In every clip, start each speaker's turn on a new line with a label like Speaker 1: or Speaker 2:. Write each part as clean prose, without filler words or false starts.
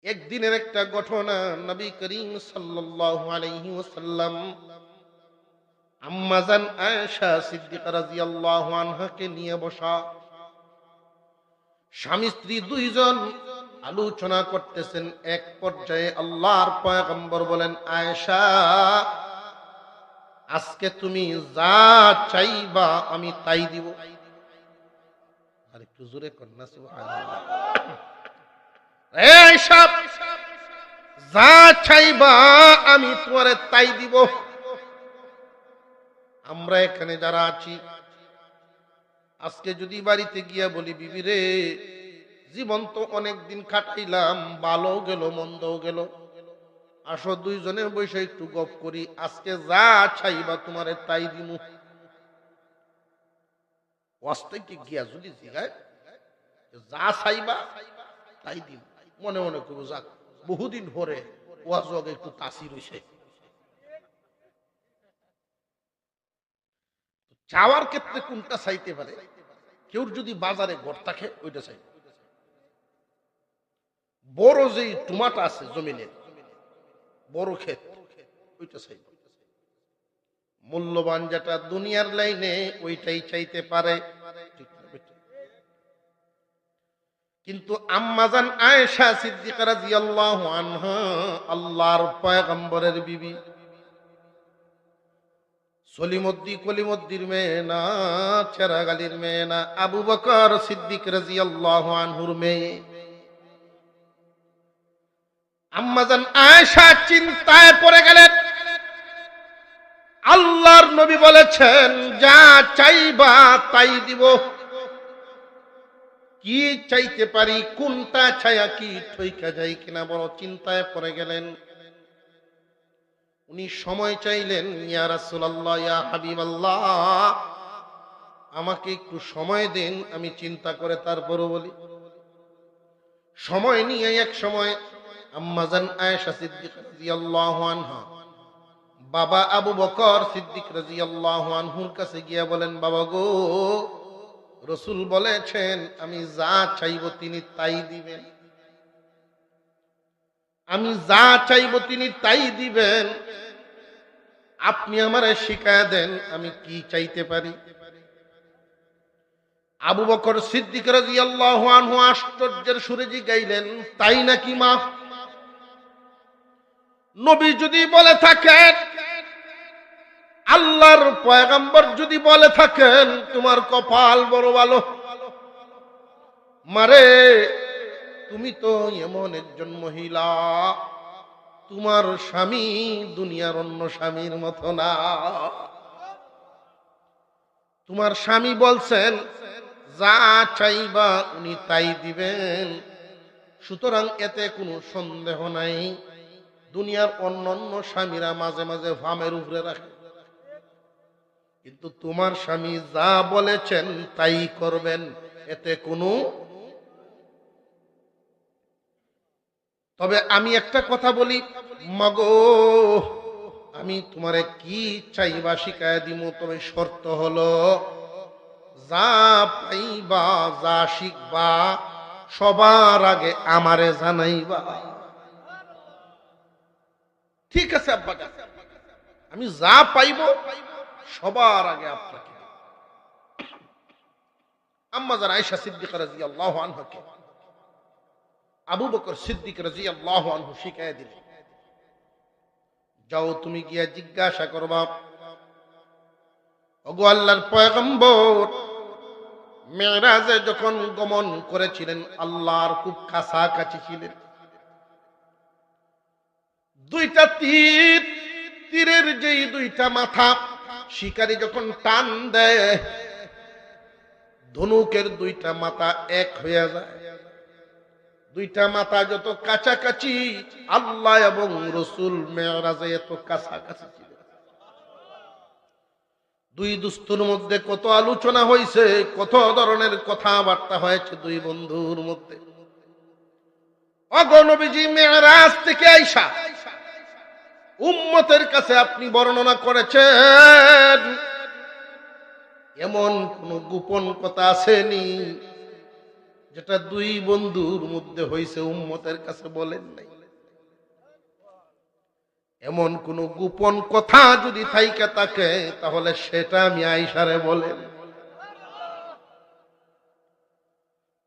Speaker 1: একদিনের একটা ঘটনা, নবী করিম সাল্লাল্লাহু আলাইহি ওয়াসাল্লাম আম্মা জান আয়েশা সিদ্দিকা রাদিয়াল্লাহু আনহাকে নিয়ে বসা। স্বামী স্ত্রী দুইজন আলোচনা করতেছেন। এক পর্যায়ে আল্লাহর পয়গম্বর বলেন, আয়েশা, আজকে তুমি যা চাইবা আমি তাই দিব। আর একটু জোরে কন্যা সুবহানাল্লাহ। আয়েশা, যা চাইবা আমি তোমারে তাই দিব। আমরা এখানে যারা আছি, আজকে যদি বাড়িতে গিয়া বলি, বিবি রে, জীবন তো অনেকদিন কাটাইলাম, ভালো গেল মন্দও গেল, আসো দুইজনে বসে একটু গপ করি, আজকে যা চাইবা তোমারে তাই দিমু। ওয়াস্তে কি গিয়া যদি জিগায় যা চাইবা তাই দিম, মনে মনে করবো যাক বহুদিন পরে ওয়াজ একটু তাসির হইছে। চাওয়ার ক্ষেত্রে কোনটা চাইতে পারে? কেউ যদি বাজারে ঘর থাকে ওইটা চাই। বড় যেই টুমাটা আছে জমিনের বড় ক্ষেত, ওইটা চাই। মূল্যবান যেটা দুনিয়ার লাইনে ওইটাই চাইতে পারে। কিন্তু আম্মা জান আয়েশা সিদ্দিকা রাদিয়াল্লাহু আনহা, আল্লাহর পয়গম্বরের বিবি, সলিমুদ্দি কলিমুদ্দির মেয়ে না, চেরাগালির মেয়ে না, আবু বকর সিদ্দিক রাদিয়াল্লাহু আনহুর মেয়ে। আম্মা জান আয়েশা চিন্তায় পড়ে গেলেন। আল্লাহর নবী বলেছেন, যা চাইবা তাই দিব। কি চাইতে পারি, কোনটা ছায়া কি ঠইকা যায় কিনা বড় চিন্তায় পড়ে গেলেন। উনি সময় চাইলেন, ইয়া রাসূলুল্লাহ, ইয়া হাবিবাল্লাহ, আমাকে একটু সময় দেন, আমি চিন্তা করে তারপরও বলি। সময় নিয়ে এক সময় আম্মা জান আয়েশা সিদ্দিকা রাদিয়াল্লাহু আনহা বাবা আবু বকর সিদ্দিক রাদিয়াল্লাহু আনহুর কাছে গিয়া বলেন, বাবা গো, রাসূল বলেছেন আমি যা চাইবো তিনি তাই দিবেন। আমি যা চাইবো তিনি তাই দিবেন। আপনি আমারে শিখায়া দেন আমি কি চাইতে পারি। আবু বকর সিদ্দিক রাদিয়াল্লাহু আনহু আশ্চর্যের সুরে জিগাইলেন, তাই নাকি মা? নবী যদি বলে থাকেন, আল্লাহর পয়গম্বর যদি বলে থাকেন, তোমার কপাল বড় ভালো। মারে, তুমি তো এমন একজন মহিলা, তোমার স্বামী দুনিয়ার অন্য স্বামীর মতো না। তোমার স্বামী বলছেন যা চাইবা উনি তাই দিবেন, সুতরাং এতে কোনো সন্দেহ নাই। দুনিয়ার অন্যান্য স্বামীরা মাঝে মাঝে ফামের উপরে রাখে, কিন্তু তোমার স্বামী যা বলেছেন তাই করবেন, এতে কোনো। তবে আমি একটা কথা বলি, মাগো, আমি তোমারে কি চাইবা শিখায় দিব, তবে শর্ত হলো যা পাইবা, যা শিখবা, সবার আগে আমারে জানাইবা। ঠিক আছে আব্বা, আমি যা পাইব সবার আগে আপনাকে। আম্মা জান আয়েশা সিদ্দিকা রাদিয়াল্লাহু আনহাকে আবু বকর সিদ্দিক রাদিয়াল্লাহু আনহু শিখায় দিলেন, যাও তুমি গিয়া জিজ্ঞাসা করবা, ওগো আল্লাহর পয়গম্বর মেরাজে যখন গমন করেছিলেন, আল্লাহর খুব কাছাকাছি ছিলেন। দুইটা তীর, তীরের যেই দুইটা মাথা, শিকারী যখন টান দেয়, ধনুকের দুইটা মাথা এক হয়ে যায়। দুইটা মাথা যত কাছাকাছি, আল্লাহ এবং রাসূল মেরাজে এত কাছাকাছি ছিলেন। দুই দুস্তুর মধ্যে কত আলোচনা হয়েছে, কত ধরনের কথাবার্তা হয়েছে দুই বন্ধুর মধ্যে। ওগো নবীজি, মেরাজ থেকে আয়েশা উম্মতের কাছে আপনি বর্ণনা করেছেন, এমন কোন গোপন কথা আসেনি যেটা দুই বন্ধুর মধ্যে হয়েছে উম্মতের কাছে বলেন নাই। এমন কোন গোপন কথা যদি থাইকা থাকে তাহলে সেটা আমি আয়েশারে বলেন।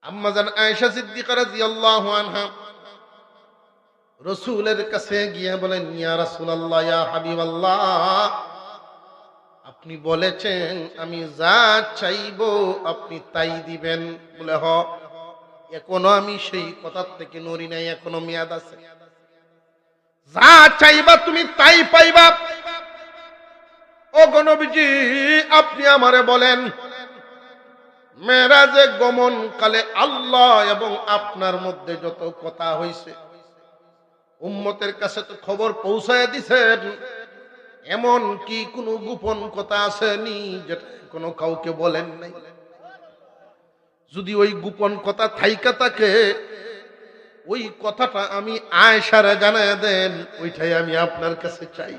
Speaker 1: আম্মা জান আয়েশা সিদ্দিকা রাদিয়াল্লাহু আনহা রাসূলের কাছে গিয়ে বলেন, ইয়া রাসূলুল্লাহ, ইয়া হাবিবাল্লাহ, আপনি বলেছেন আমি যা চাইবো আপনি তাই দিবেন। বলে হ, এখনো আমি সেই কথার থেকে নড়ি নাই, এখনো মেয়াদ আছে। যা চাইবা তুমি তাই পাইবা। ও গো নবীজি, আপনি আমারে বলেন, মেরাজে গমন কালে আল্লাহ এবং আপনার মধ্যে যত কথা হইছে উম্মতের কাছে তো খবর পৌঁছায় দিছেন, এমন কি কোনো গোপন কথা আসেনি যেটা কোনো কাউকে বলেন নাই? যদি ওই গোপন কথা থাইকা থাকে ওই কথাটা আমি আয়েশারে জানায় দেন, ওইটাই আমি আপনার কাছে চাই।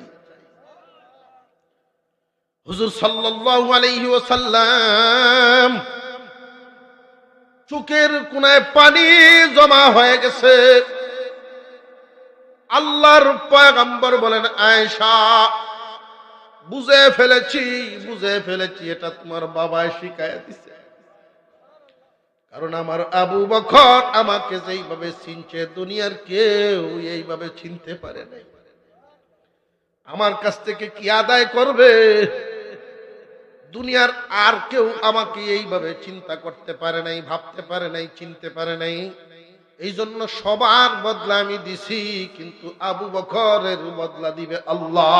Speaker 1: হুজুর সাল্লাল্লাহু আলাইহি ওয়াসাল্লাম চোখের কোনায় পানি জমা হয়ে গেছে। আল্লাহর পয়গম্বর বলেন, আয়েশা, বুঝে ফেলেছি এটা তোমার বাবা শিখায় দিছে। কারণ আমার আবু বকর আমাকে যেইভাবে চিনছে দুনিয়ার কেউ এইভাবে চিনতে পারে নাই। আমার কাছ থেকে কি আদায় করবে? দুনিয়ার আর কেউ আমাকে এইভাবে চিন্তা করতে পারে নাই, ভাবতে পারে নাই, চিনতে পারে নাই। এই জন্য সবার বদলা আমি দিছি, কিন্তু আবু বকরের বদলা দিবে আল্লাহ।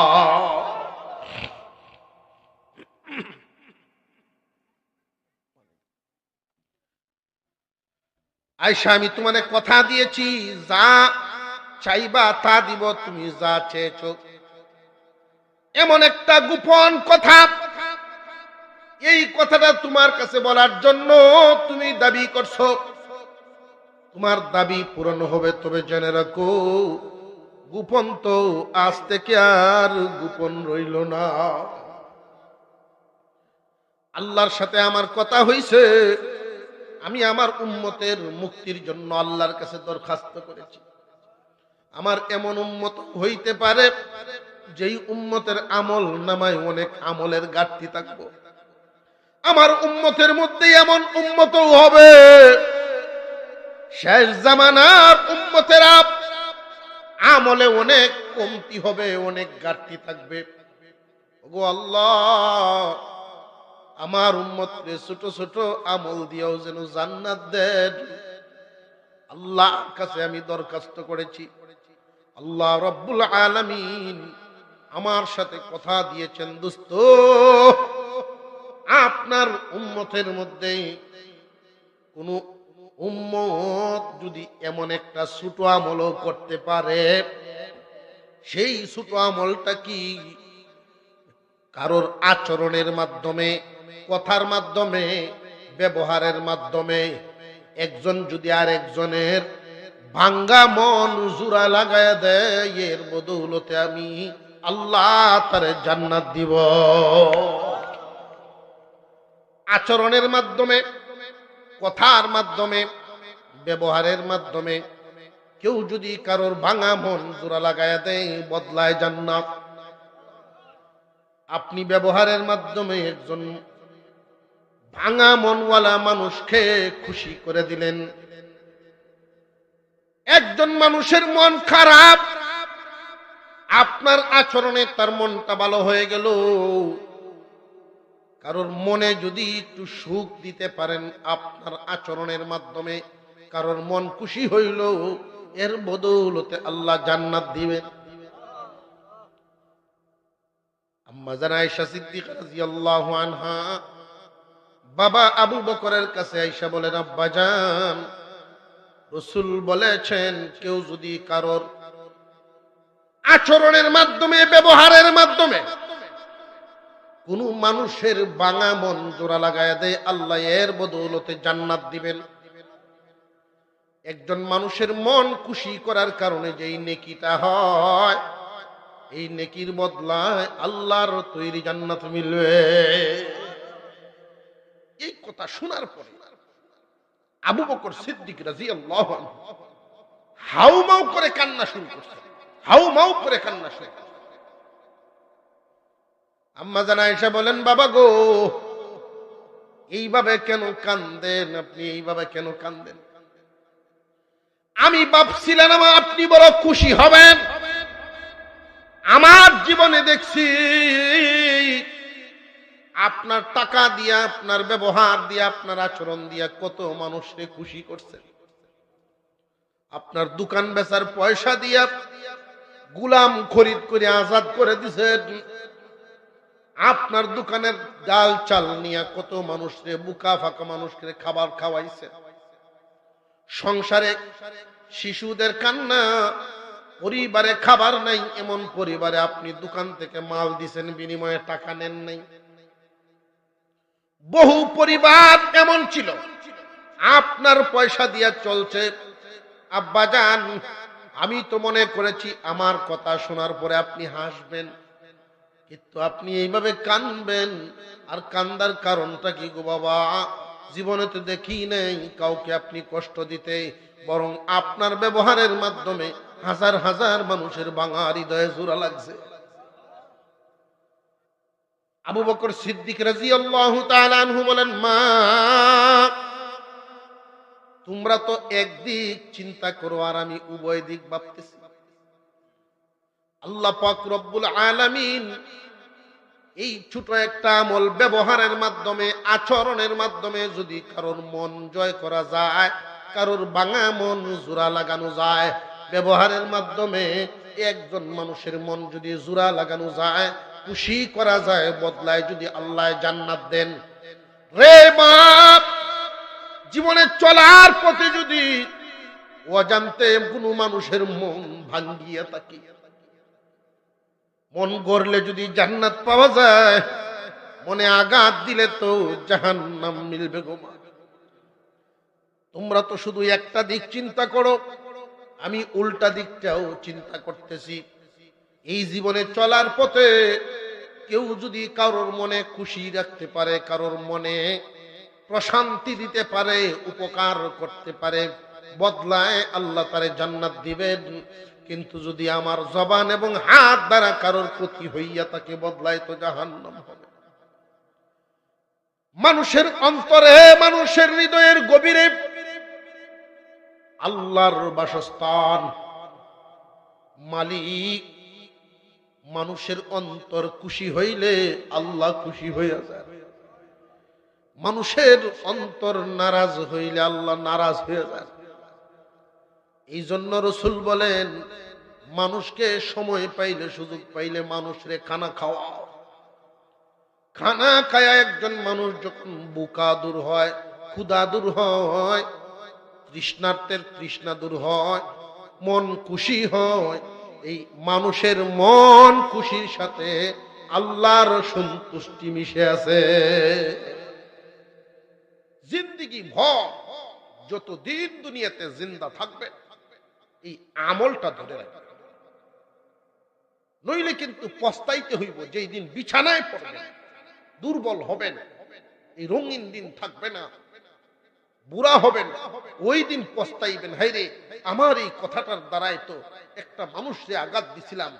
Speaker 1: আয়েশা, আমি তোমাকে কথা দিয়েছি, যা চাইবা তা দিব, তুমি যা চেয়েছ। এমন একটা গোপন কথা, এই কথাটা তোমার কাছে বলার জন্য তুমি দাবি করছো। তোমার দাবি পূরণ হবে, তবে জেনে রাখো গোপন তো আজ থেকে আর গোপন রইল না। আল্লাহর সাথে আমার কথা হইছে, আমি আমার উম্মতের মুক্তির জন্য আল্লাহর কাছে দরখাস্ত করেছি। আমার এমন উম্মত হইতে পারে যেই উম্মতের আমল নামায় অনেক আমলের ঘাটতি থাকবো। আমার উম্মতের মধ্যে এমন উম্মতও হবে শেষ জামানার উম্মতেরা আমলে অনেক কমতি হবে, অনেক ঘাটতি থাকবে। ওগো আল্লাহ, আমার উম্মতকে ছোট ছোট আমল দিয়েও যেন জান্নাত দেন, আল্লাহর কাছে আমি দরখাস্ত করেছি। আল্লাহ রব্বুল আলামিন আমার সাথে কথা দিয়েছেন, দোস্ত, আপনার উম্মতের মধ্যে কোন উম্মত যদি এমন একটা ছোট আমলও করতে পারে, সেই ছোট আমলটা কি কারোর আচরণের মাধ্যমে, কথার মাধ্যমে, ব্যবহারের মাধ্যমে একজন যদি আর একজনের ভাঙ্গা মন জোড়া লাগায় দেয়, এর বদৌলতে আমি আল্লাহ তারে জান্নাত দিব। আচরণের মাধ্যমে, কথার মাধ্যমে, ব্যবহারের মাধ্যমে কেউ যদি কারোর ভাঙা মন জোড়া লাগায় দেয়, বদলায় জান্নাত। আপনি ব্যবহারের মাধ্যমে একজন ভাঙা মনওয়ালা মানুষকে খুশি করে দিলেন। একজন মানুষের মন খারাপ, আপনার আচরণে তার মনটা ভালো হয়ে গেল। কারোর মনে যদি একটু সুখ দিতে পারেন আপনার আচরণের মাধ্যমে, কারোর মন খুশি হইল, এর বদৌলতে আল্লাহ জান্নাত দিবেন। আম্মা জান আয়েশা সিদ্দিকা রাদিয়াল্লাহু আনহা বাবা আবু বকরের কাছে আয়েশা বলেন, আব্বা জান, রাসূল বলেছেন কেউ যদি কারোর আচরণের মাধ্যমে, ব্যবহারের মাধ্যমে কোন মানুষের ভাঙা মন জোড়া লাগায় দেয়, আল্লাহ এর বদৌলতে জান্নাত দিবেন। একজন মানুষের মন খুশি করার কারণে যেই নেকিটা হয়, এই নেকির বদলায় আল্লাহর তৈরি জান্নাত মিলবে। এই কথা শোনার পরে আবু বকর সিদ্দিক রাদিয়াল্লাহু আনহু হাউমাউ করে কান্না শুরু করছে, হাউমাউ করে কান্না শুরু করছে। আম্মা জান আয়েশা বলেন, বাবা গো, এইভাবে কেন কান্দেন আপনি, এইভাবে কেন কান্দেন? আমি ভাবছিলাম আপনি বড় খুশি হবেন। আমার জীবনে দেখছি আপনার টাকা দিয়া, আপনার ব্যবহার দিয়া, আপনার আচরণ দিয়া কত মানুষকে খুশি করছেন। আপনার দোকান বেচার পয়সা দিয়া গুলাম খরিদ করে আজাদ করে দিছেন। আপনার দোকানের ডাল চাল নিয়ে কত মানুষকে, বুকা ফাঁকা মানুষকে খাবার খাওয়াইছেন। সংসারে শিশুদের কান্না, পরিবারে খাবার নাই এমন পরিবারে আপনি দোকান থেকে মাল দিছেন, বিনিময়ে টাকা নেন নাই। বহু পরিবার এমন ছিল আপনার পয়সা দিয়া চলছে। আব্বাজান, আমি তো মনে করেছি আমার কথা শোনার পরে আপনি হাসবেন, কিন্তু আপনি এইভাবে কাঁদবেন। আর কান্দার কারণটা কি গো বাবা? জীবনে তো দেখি নেই কাউকে আপনি কষ্ট দিতে, বরং আপনার ব্যবহারের মাধ্যমে হাজার হাজার মানুষের ভাঙা হৃদয়ে জোড়া লাগছে। আবু বকর সিদ্দিক রাদিয়াল্লাহু তাআলা আনহু বলেন, মা, তোমরা তো একদিক চিন্তা করো আর আমি উভয় দিক ভাবতেছি। আল্লাহ পাক রব্বুল আলামিন এই ছোট একটা আমল ব্যবহারের মাধ্যমে, আচরণের মাধ্যমে যদি কারোর মন জয় করা যায়, কারোর ভাঙা মন জোড়া লাগানো যায়, ব্যবহারের মাধ্যমে একজন মানুষের মন যদি জোড়া লাগানো যায়, খুশি করা যায়, বদলায় যদি আল্লাহ জান্নাত দেন। রে বাপ, জীবনে চলার পথে যদি অজান্তে কোনো মানুষের মন ভাঙ্গিয়া থাকে, মন গড়লে যদি জান্নাত পাওয়া যায়, মনে আঘাত দিলে তো জাহান্নাম মিলবে গো মা। তোমরা তো শুধু একটা দিক চিন্তা করো, আমি উল্টা দিকটাও চিন্তা করতেছি। এই জীবনে চলার পথে কেউ যদি কারোর মনে খুশি রাখতে পারে, কারোর মনে প্রশান্তি দিতে পারে, উপকার করতে পারে, বদলায় আল্লাহ তারে জান্নাত দিবেন। কিন্তু যদি আমার জবান এবং হাত দ্বারা কারোর ক্ষতি হইয়া তাকে বদলায় তো জাহান্নাম হবে। মানুষের অন্তরে, মানুষের হৃদয়ের গভীরে আল্লাহর বাসস্থান, মালিক। মানুষের অন্তর খুশি হইলে আল্লাহ খুশি হইয়া যায়, মানুষের অন্তর নারাজ হইলে আল্লাহ নারাজ হয়ে যায়। এই জন্য রাসূল বলেন, মানুষকে সময় পাইলে, সুযোগ পাইলে মানুষরে খানা খাওয়াও। খানা খায়া একজন মানুষ যখন বুকা দূর হয়, ক্ষুধা দূর হয়, তৃষ্ণার্তের তৃষ্ণা দূর হয়, মন খুশি হয়, এই মানুষের মন খুশির সাথে আল্লাহর সন্তুষ্টি মিশে আছে। জিন্দেগি ভর যতদিন দুনিয়াতে জিন্দা থাকবে এই আমলটা ধরে রাখবে, নইলে কিন্তু পস্তাইতে হইব। যেই দিন বিছানায় পড়বেন, দুর্বল হবেন, এই রঙিন দিন থাকবে না, বুড়া হবেন, ওই দিন পস্তাইবেন, হায়রে আমার এই কথাটার দ্বারাই তো একটা মানুষকে আঘাত দিছিলাম,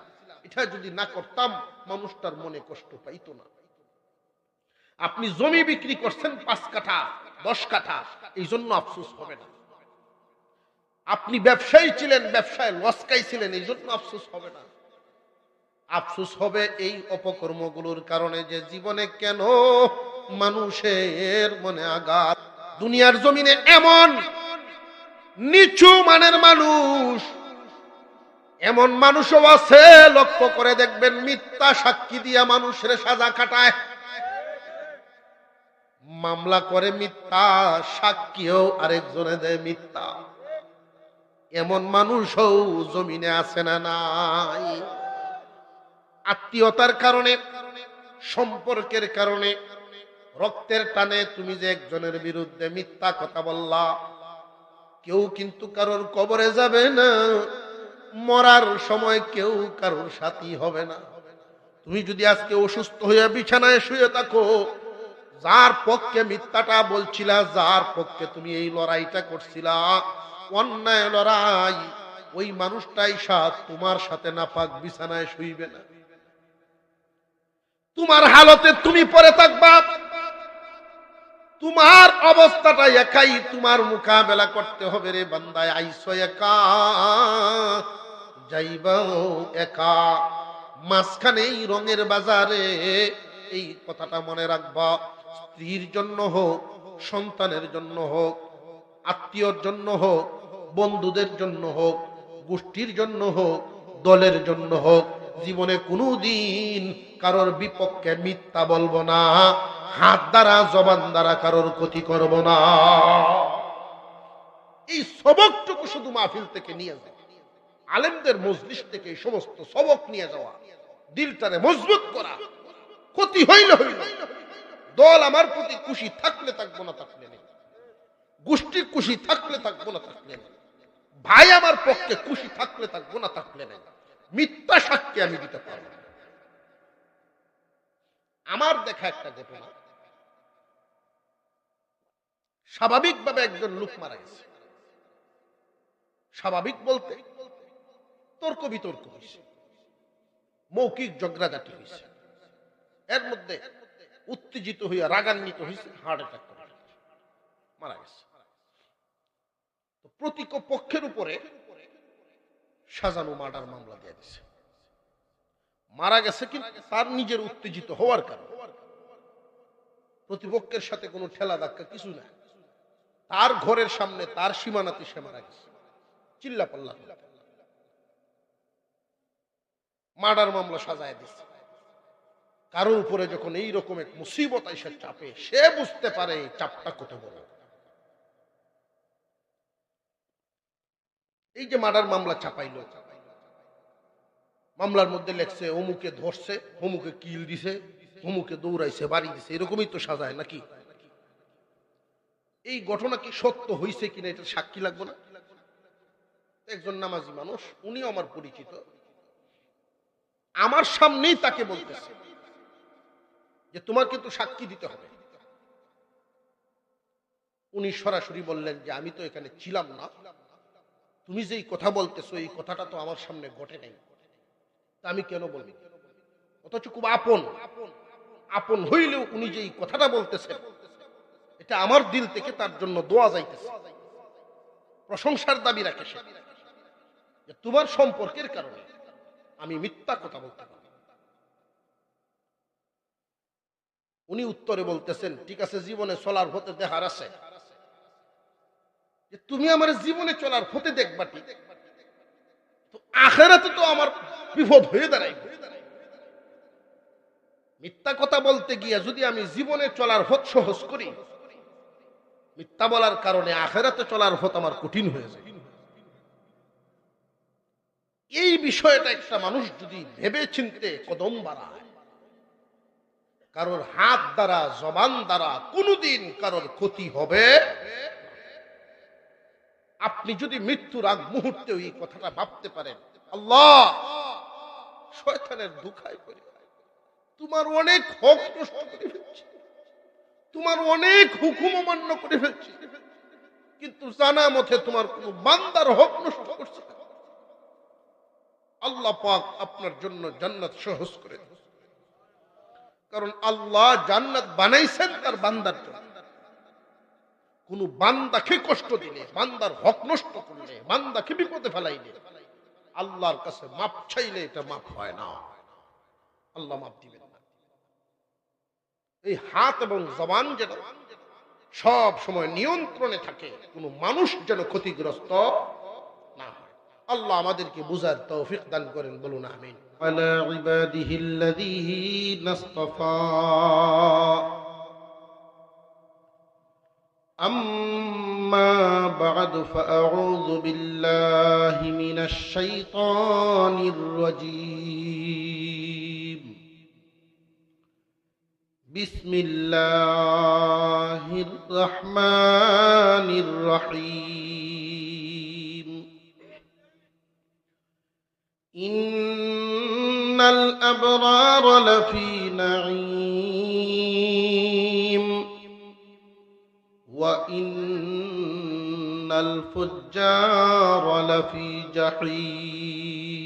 Speaker 1: এটা যদি না করতাম মানুষটার মনে কষ্ট পাইতো না। আপনি জমি বিক্রি করছেন 5 কাঠা 10 কাঠা, এই জন্য আফসোস হবে না। আপনি ব্যবসায়ী ছিলেন, ব্যবসায় লস খাইছিলেন, এই জন্য আফসোস হবে না। আফসোস হবে এই অপকর্মগুলোর কারণে, যে জীবনে কেন মানুষের মনে আঘাত। দুনিয়ার জমিনে এমন নিচু মানের মানুষ, এমন মানুষও আছে, লক্ষ্য করে দেখবেন, মিথ্যা সাক্ষী দিয়া মানুষের সাজা কাটায়, মামলা করে মিথ্যা, সাক্ষীও আরেকজনে দেয় মিথ্যা। এমন মানুষও জমিনে আছে না নাই? আত্মীয়তার কারণে, সম্পর্কের কারণে, রক্তের টানে তুমি যে একজনের বিরুদ্ধে মিথ্যা কথা বললা, কেউ কিন্তু কারোর কবরে যাবে না, মরার সময় কেউ কারোর সাথী হবে না। তুমি যদি আজকে অসুস্থ হয়ে বিছানায় শুয়ে থাকো, যার পক্ষে মিথ্যাটা বলছিলা, যার পক্ষে তুমি এই লড়াইটা করছিলা, অন্যায় লড়াই, ওই মানুষটাই তোমার সাথে নাপাক বিছানায় শুইবে না। তোমার হালতে তুমি পড়ে থাকবা, তোমার অবস্থাটা একাই তোমার মোকাবেলা করতে হবে রে বান্দায়। আইসো একা, যাইবাও একা, মাঝখানে এই রঙের বাজারে। এই কথাটা মনে রাখবা। স্ত্রীর জন্য হোক, সন্তানের জন্য হোক, আত্মীয়র জন্য হোক, বন্ধুদের জন্য হোক, গোষ্ঠীর জন্য হোক, দলের জন্য হোক, জীবনে কোনোদিন কারোর বিপক্ষে মিথ্যা বলবো না, হাত দ্বারা জবান দ্বারা কারোর ক্ষতি করব না। এই সবকটুকু শুধু মাহফিল থেকে নিয়ে যাওয়া, আলেমদের মজলিস থেকে এই সমস্ত সবক নিয়ে যাওয়া, দিলটারে মজবুত করা। ক্ষতি হইল হইল, দল আমার প্রতি খুশি থাকলে থাকবো না থাকলে নেই, গোষ্ঠী খুশি থাকলে থাকবো না থাকলে নেই, ভাই আমার পক্ষে খুশি থাকলে থাকবো না থাকলে নেই, মিথ্যা সাক্ষী আমি দিতে পারব না। আমার দেখা একটা ঘটনা, স্বাভাবিকভাবে একজন লোক মারা গেছে। স্বাভাবিক বলতে তর্ক বিতর্ক হয়েছে, মৌখিক ঝগড়াঝাটি হয়েছে, এর মধ্যে উত্তেজিত হইয়া রাগান্বিত হয়েছে, হার্ট অ্যাটাক করে মারা গেছে। প্রতিপক্ষের উপরে সাজানো মার্ডার মামলা দিয়ে দিছে। মারা গেছে কিন্তু তার নিজের উত্তেজিত হওয়ার কারণে, প্রতিপক্ষের সাথে কোনো ঠেলা ধাক্কা কিছু না, তার ঘরের সামনে তার সীমানাতে সে মারা গেছে, চিল্লা পাল্লা মার্ডার মামলা সাজায় দিচ্ছে। কারোর উপরে যখন এই রকম এক মুসিবত এসে চাপে, সে বুঝতে পারে এই চাপটা কত বড়। এই যে মার্ডার মামলা চাপাইল, মামলার মধ্যে লেখছে অমুকে ধরছে, অমুকে কিল দিছে, অমুকে দৌড়াইছে, বাড়ি দিছে, এরকমই তো সাজায় নাকি? এই ঘটনা কি সত্য হয়েছে কিনা এটা সাক্ষী লাগবে না? একজন নামাজি মানুষ, উনিও আমার পরিচিত, আমার সামনেই তাকে বলতেছে যে তোমার কিন্তু সাক্ষী দিতে হবে। উনি সরাসরি বললেন যে আমি তো এখানে ছিলাম না, তুমি যেই কথা বলতেছো এই কথাটা তো আমার সামনে ঘটে নাই, তা আমি কেন বলবো? অথচ খুব আপন আপন হইলেও উনি যেই কথাটা বলতেছেন এটা আমার দিল থেকে তার জন্য দোয়া যাইতেছে, প্রশংসার দাবি রাখে সে, যে তোমার সম্পর্কের কারণে আমি মিথ্যা কথা বলতে পারি। উনি উত্তরে বলতেছেন ঠিক আছে, জীবনে চলার পথে দেখার আছে, যে তুমি আমার জীবনে চলার পথে দেখবা ঠিক, তো আখেরাতে তো আমার বিপদ হয়ে দাঁড়াইবে। মিথ্যা কথা বলতে গিয়ে যদি আমি জীবনে চলার পথ সহজ করি, মিথ্যা বলার কারণে আখেরাতে চলার পথ আমার কঠিন হয়ে যায়। এই বিষয়টা একটা মানুষ যদি ভেবে চিন্তে কদম বাড়ায়, কারোর হাত দ্বারা জবান দ্বারা কোনোদিন কারোর ক্ষতি হবে। আপনি যদি মৃত্যুর আগ মুহূর্তে এই কথাটা ভাবতে পারেন, আল্লাহ শয়তানের ধোঁকায় পড়ে তোমার অনেক হক নষ্ট করে ফেলছি, তোমার অনেক হুকুম অমান্য করে ফেলছি, কিন্তু জানা মতে তোমার কোন বান্দার হক নষ্ট করছে না, আল্লাহ পাক আপনার জন্য জান্নাত সহজ করে দেন। কারণ আল্লাহ জান্নাত বানাইছেন তার বান্দার জন্য। কোন বান্দাকে কষ্ট দিলে, বান্দার হক নষ্ট করলে, বান্দাকে বিপদে ফেলাইলে, আল্লাহর কাছে মাপ চাইলে এটা মাপ হয় না, আল্লাহ মাপ দিবেন না। এই হাত এবং জবান যেন সব সময় নিয়ন্ত্রণে থাকে, কোন মানুষ যেন ক্ষতিগ্রস্ত না হয়। আল্লাহ আমাদেরকে বুঝার তৌফিক দান করেন, বলুন আমিন। আলা ইবাদিহিল্লাযীনা ইসতাফা আম্মা বা'দু ফাআউযু বিল্লাহি মিনাশ শাইতানির রাজীম। বিসমিল্লাহির রহমানির রহিম। ইন্নাল আবরারা লাফি নাঈম الفجار لفي جحيم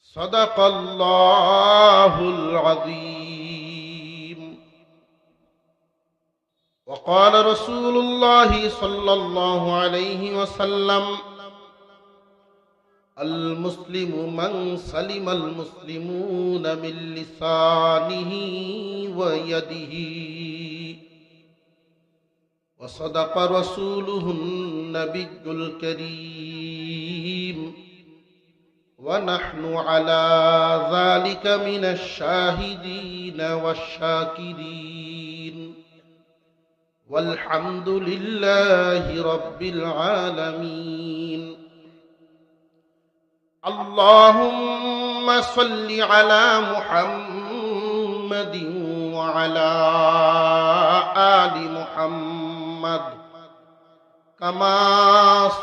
Speaker 1: صدق الله العظيم. وقال رسول الله صلى الله عليه وسلم: المسلم من سلم المسلمون من لسانه ويده. وصدق رسوله النبي الكريم، ونحن على ذلك من الشاهدين والشاكرين، والحمد لله رب العالمين. اللهم صل على محمد وعلى آل محمد كما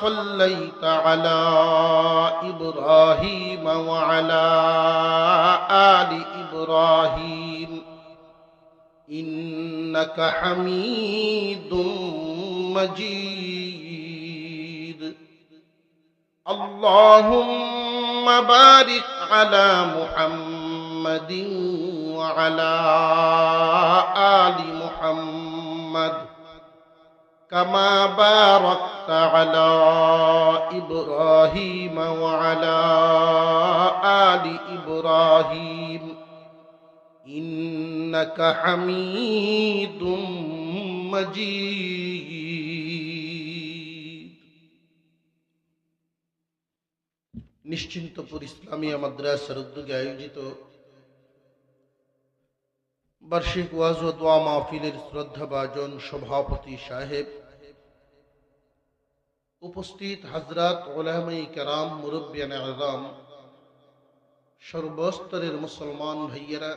Speaker 1: صليت على إبراهيم وعلى آل إبراهيم إنك حميد مجيد. اللهم بارك على محمد وعلى آل محمد كما باركت على إبراهيم وعلى آل إبراهيم إنك حميد مجيد. নিশ্চিন্তপুর ইসলামিয়া মাদ্রাসার উদ্যোগে আয়োজিত বার্ষিক ওয়াজ ও দোয়া মাহফিলের শ্রদ্ধাভাজন সভাপতি সাহেব, উপস্থিত হযরত উলামায়ে কেরাম, মুরব্বিয়ানে আযম, সর্বস্তরের মুসলমান ভাইয়েরা,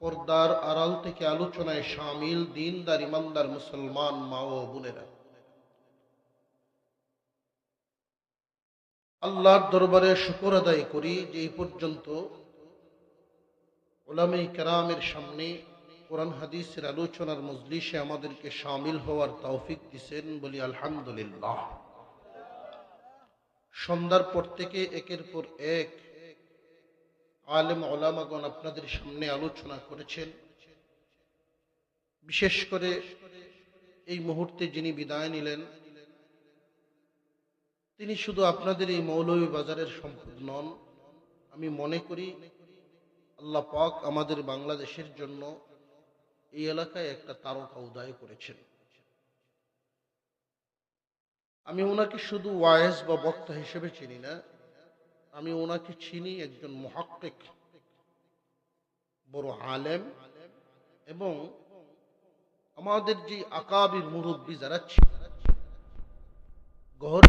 Speaker 1: পর্দার আড়াল থেকে আলোচনায় শামিল দ্বীনদার ইমানদার মুসলমান মা ও বোনেরা, আল্লাহর দরবারে শুকর আদায় করি যে এই পর্যন্ত উলামায়ে কেরামের সামনে কোরআন হাদিসের আলোচনার মজলিসে আমাদেরকে শামিল হওয়ার তৌফিক দিয়েছেন, বলি আলহামদুলিল্লাহ। সন্ধ্যার পর থেকে একের পর এক আলেম ওলামাগণ আপনাদের সামনে আলোচনা করেছেন। বিশেষ করে এই মুহূর্তে যিনি বিদায় নিলেন, তিনি শুধু আপনাদের এই মৌলভীবাজারের সম্পদ নন। আমি মনে করি আল্লাহ পাক আমাদের বাংলাদেশের জন্য এই এলাকায় একটা তারকা উদয় করেছেন। আমি ওনাকে শুধু ওয়াইজ বা বক্তা হিসেবে চিনি না, আমি ওনাকে চিনি একজন মুহাক্কিক, বড় আলেম, এবং আমাদের যে আকাবির মুরব্বী যারা ছিলেন, গহর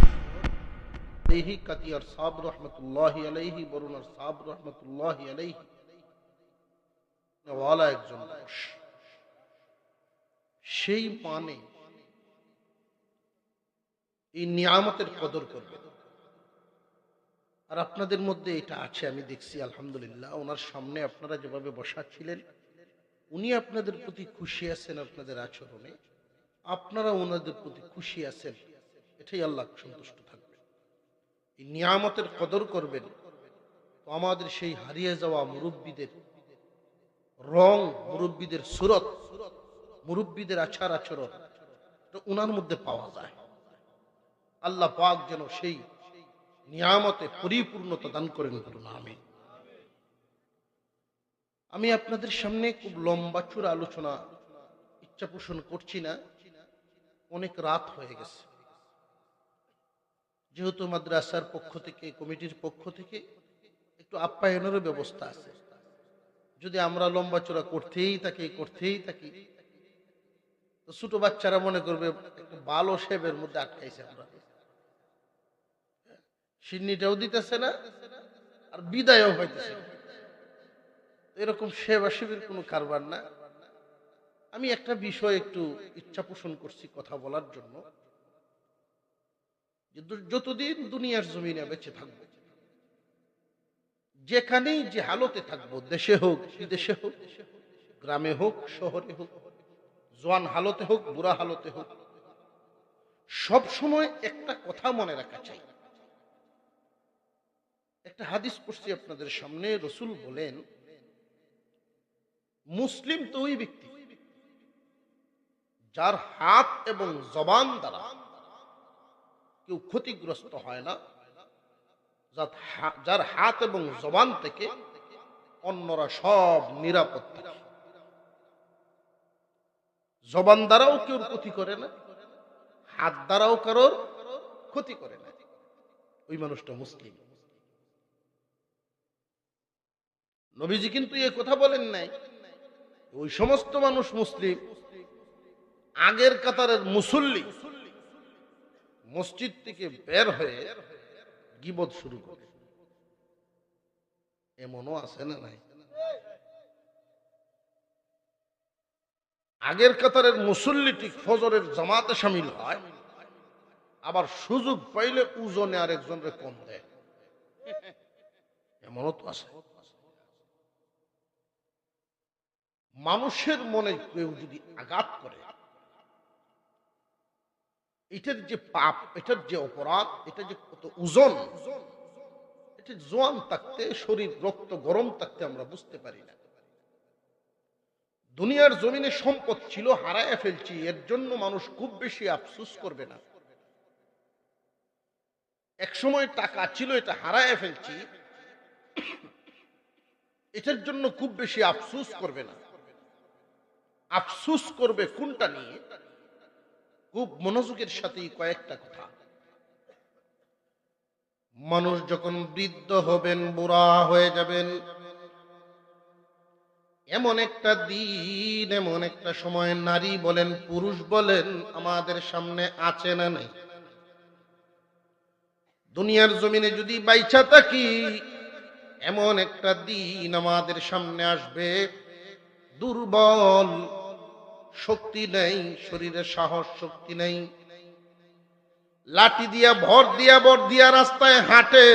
Speaker 1: আলাইহি, কাতিয়ার সাহেব রহমতুল্লাহি আলাইহি, বরুণার সাহেব রহমতুল্লাহি আলাইহি, ওয়ালা একজন মানুষ। সেই মানে এই নিয়ামতের কদর করবে। আর আপনাদের মধ্যে এটা আছে, আমি দেখছি আলহামদুলিল্লাহ। ওনার সামনে আপনারা যেভাবে বসা ছিলেন, উনি আপনাদের প্রতি খুশি আছেন, আপনাদের আচরণে আপনারা ওনাদের প্রতি খুশি আছেন, এটাই আল্লাহ সন্তুষ্ট থাকবে। এই নিয়ামতের কদর করবেন। তো আমাদের সেই হারিয়ে যাওয়া মুরব্বীদের রং, মুরব্বীদের সুরত, মুরব্বীদের আচার আচরণ উনার মধ্যে পাওয়া যায়। আল্লাহ পাক যেন সেই নিয়ামতে পরিপূর্ণতা দান করেন, বলুন আমিন। আমি আপনাদের সামনে খুব লম্বা চূড়া আলোচনা ইচ্ছা পোষণ করছি না, অনেক রাত হয়ে গেছে। যেহেতু মাদ্রাসার পক্ষ থেকে, কমিটির পক্ষ থেকে একটু আপ্যায়নেরও ব্যবস্থা আছে। যদি আমরা লম্বা চূড়া করতেই থাকি তো ছোট বাচ্চারা মনে করবে একটু ভালো শেবের মধ্যে আটকাইছে, আমরা সিন্নিটাও দিতেছে না আর বিদায়ও হইতেছে। এরকম সেবা শিবির কোনো কারবার না। আমি একটা বিষয় একটু ইচ্ছা পোষণ করছি কথা বলার জন্য, যে যতদিন দুনিয়ার জমিনে বেঁচে থাকবো, যেখানেই যে হালতে থাকবো, দেশে হোক বিদেশে হোক, গ্রামে হোক শহরে হোক, জওয়ান হালতে হোক বুড়া হালতে হোক, সব সময় একটা কথা মনে রাখা চাই। একটা হাদিস পড়ছি আপনাদের সামনে, রসুল বলেন, মুসলিম তো ওই ব্যক্তি যার হাত এবং জবান দ্বারা কেউ ক্ষতিগ্রস্ত হয় না, যার হাত এবং জবান থেকে অন্যরা সব নিরাপদ থাকে। জবান দ্বারাও কেউ ক্ষতি করে না, হাত দ্বারাও কারোর ক্ষতি করে না, ওই মানুষটা মুসলিম। নবীজি কিন্তু এ কথা বলেন নাই ওই সমস্ত মানুষ মুসলিম আগের কাতারের মুসল্লি মসজিদ থেকে বের হয়ে গীবত শুরু করে। এমনও আছে না নাই? আগের কাতারের মুসল্লি ঠিক ফজরের জামাতে শামিল হয়, আবার সুযোগ পাইলে উজনে আরেকজনকে কম দেয়। এমনও তো আছে। মানুষের মনে কেউ যদি আঘাত করে, এটার যে পাপ, এটার যে অপরাধ, এটা যে কত ওজন, এটা জোয়ান থাকতে, শরীর রক্ত গরম থাকতে আমরা বুঝতে পারি না। দুনিয়ার জমিনে সম্পদ ছিল, হারায় ফেলছি, এর জন্য মানুষ খুব বেশি আফসোস করবে না। এক সময় টাকা ছিল, এটা হারায় ফেলছি, এটার জন্য খুব বেশি আফসোস করবে না। আফসোস করবে কোনটা নিয়ে? খুব মনোযোগের সাথে কয়েকটা কথা। মানুষ যখন বৃদ্ধ হবেন, বুড়া হয়ে যাবেন, এমন একটা দিন, এমন একটা সময়, নারী বলেন পুরুষ বলেন, আমাদের সামনে আছে না নাই? দুনিয়ার জমিনে যদি বাইচা থাকি, এমন একটা দিন আমাদের সামনে আসবে, দুর্বল, শক্তি নেই, শরীরে সাহস শক্তি নেই, লাঠি দিয়া ভর দিয়া রাস্তায় হাঁটে,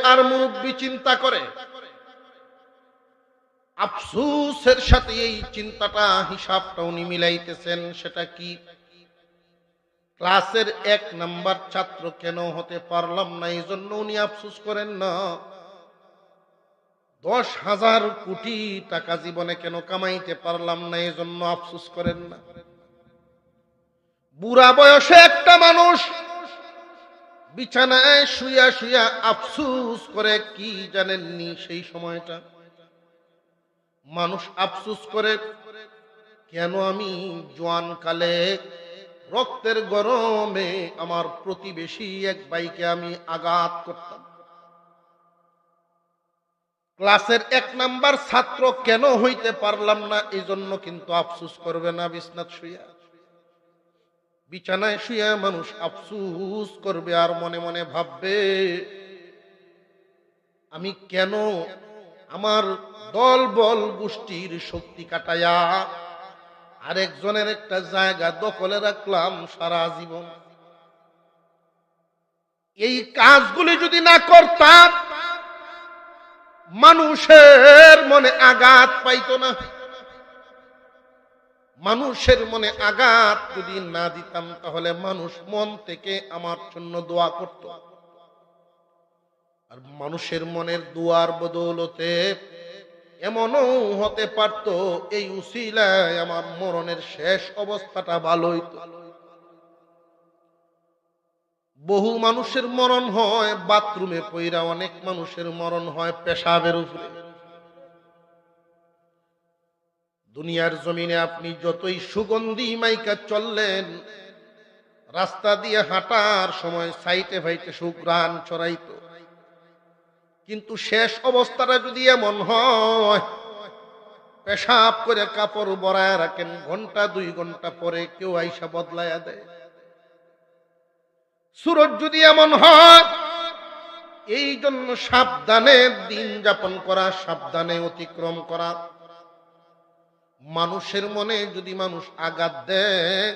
Speaker 1: আর মুরব্বী চিন্তা করে। আফসোসের সাথে এই চিন্তাটা, হিসাবটা উনি মিলাইতেছেন। সেটা কি? ক্লাসের 1 নাম্বার ছাত্র কেন হতে পারলাম না, এই জন্য উনি আফসোস করেন না। 10,000 কোটি টাকা জীবনে কেন কামাইতে পারলাম না, এই জন্য আফসোস করেন না। বুড়া বয়সে একটা মানুষ বিছানায় শুয়া শুয়া আফসোস করে, কি জানেননি? সেই সময়টা মানুষ আফসোস করে, কেন আমি জোয়ান কালে রক্তের গরমে আমার প্রতিবেশী এক ভাইকে আমি আঘাত করতাম। ক্লাসের 1 নাম্বার ছাত্র কেন হইতে পারলাম না, এই জন্য কিন্তু আফসোস করবে না। বিছানায় শুয়া মানুষ আফসোস করবে, আর মনে মনে ভাববে, আমি কেন আমার দল বল গোষ্ঠীর শক্তি কাটায়া আরেকজনের একটা জায়গা দখলে রাখলাম সারা জীবন। এই কাজগুলি যদি না করতাম, মানুষের মনে আঘাত পাইতো না। মানুষের মনে আঘাত যদি না দিতাম, তাহলে মানুষ মন থেকে আমার জন্য দোয়া করত। আর মানুষের মনের দোয়ার বদৌলতে এমনও হতে পারত, এই উসিলায় আমার মরণের শেষ অবস্থাটা ভালো হইতো। বহু মানুষের মরণ হয় বাথরুমে পইরা, অনেক মানুষের মরণ হয় পেশাবের উপরে। দুনিয়ার জমিনে আপনি যতই সুগন্ধি মাইকা চললেন, রাস্তা দিয়ে হাঁটার সময় সাইটে ভাইটে সুঘ্রাণ ছড়াইতো, কিন্তু শেষ অবস্থাটা যদি এমন হয়, পেশাব করে কাপড় বড়ায় রাখেন, ঘন্টা 2 ঘন্টা পরে কেউ আইসা বদলাইয়া দেয়। সুরত যদি এমন হয়, এই জন্য সাবধানে দিন যাপন করা, সাবধানে অতিক্রম করা। মানুষের মনে যদি মানুষ আঘাত দেয়,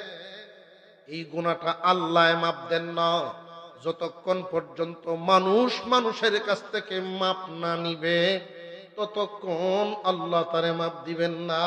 Speaker 1: এই গুনাহটা আল্লাহ মাপ দেন না, যতক্ষণ পর্যন্ত মানুষ মানুষের কাছ থেকে মাপ না নিবে, ততক্ষণ আল্লাহ তারে মাপ দিবেন না।